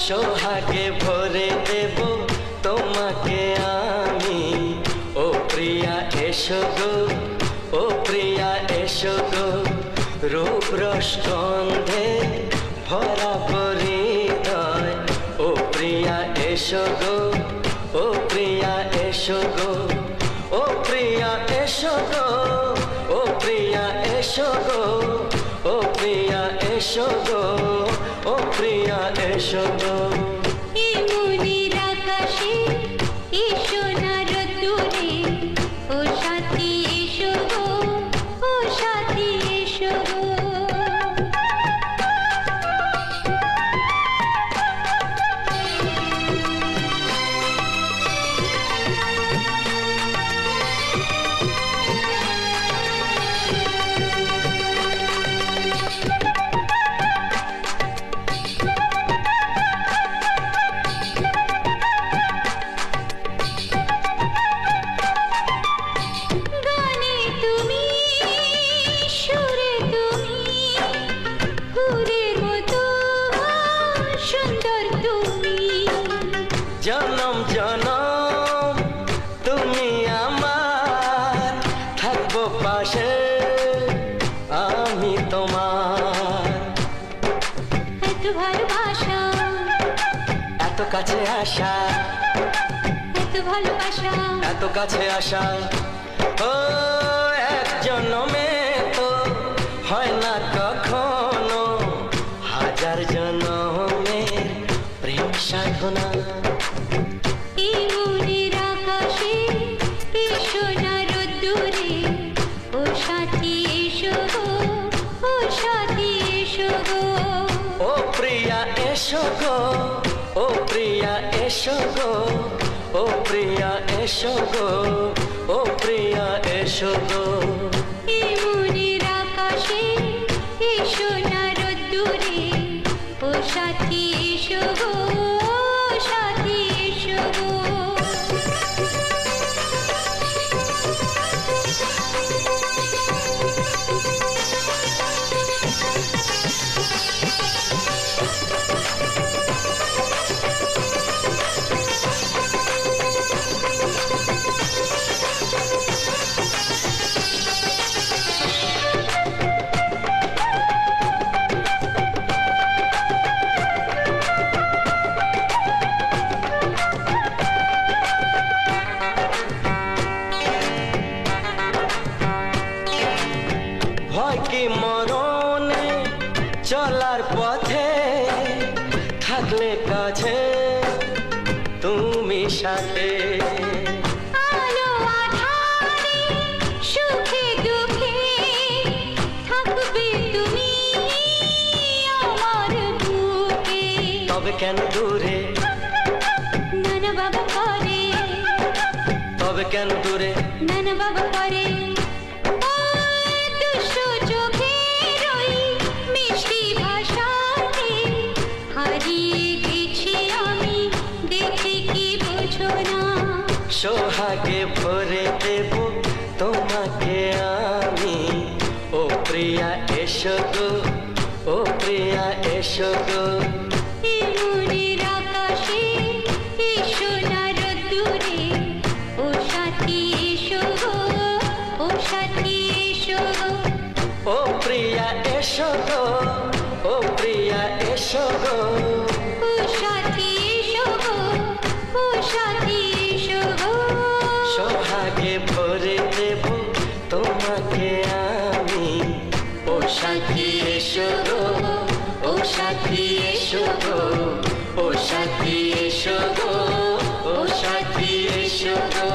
সোহাগে ভরে দেব তোমাকে আমি। ও প্রিয়া এসো গো, ও প্রিয়া এসো গো, রূপ রস গন্ধে ভরা হৃদয়। ও প্রিয়া এসো গো, ও প্রিয়া এসো গো, ও প্রিয়া এসো গো, ও প্রিয়া এসো গো, ও প্রিয়া এসো গো, ও প্রিয়া এসো গো। এই মনের আকাশে এসো না রোদ্দুরে, ও সাথী এসো গো, ও সাথী এসো গো। জনম জনম তুমি আমার, থাকবো পাশে আমি তোমার। এত ভালোবাসা, এত কাছে আসা, এত ভালোবাসা, এত কাছে আসা, ও এক জন্মে তো হয় না কখনো, হাজার জন্মের প্রেম সাধনা। এই মনের আকাশে এসো না রোদ্দুরে, ও সাথী এসো গো, ও সাথী এসো গো। ও প্রিয়া এসো গো, ও প্রিয়া এসো গো, ও প্রিয়া এসো গো, ও প্রিয়া এসো গো। এই মনের আকাশে এসো না রোদ্দুরে, ও সাথী এসো গো, ও সাথী এসো গো। ভয় কি মরণে চলার পথে, থাকলে কাছে তুমি সাথে। আলো আঁধারে সুখে দুঃখে থাকবে তুমি আমার বুকে। তবে কেন দূরে, নানা বাবা করে, তবে কেন দূরে, নানা বাবা করে। দুষ্ট চোখের ওই মিষ্টি ভাষাতে হারিয়ে গেছি আমি, দেখে কি বোঝো না। সোহাগে ভরে দেব তোমাকে আমি। ও প্রিয়া এসো গো, ও প্রিয়া এসো গো। এই মনের আকাশে এসো না রোদ্দুরে, ও সাথী এসো গো, ও সাথী এসো গো। ও প্রিয়া এসো গো, ও প্রিয়া এসো গো, ও সাথী এসো গো, ও সাথী এসো গো। সোহাগে ভরে দেব তোমাকে আমি। ও সাথী এসো গো, ও সাথী এসো গো, ও সাথী এসো গো, ও সাথী এসো গো।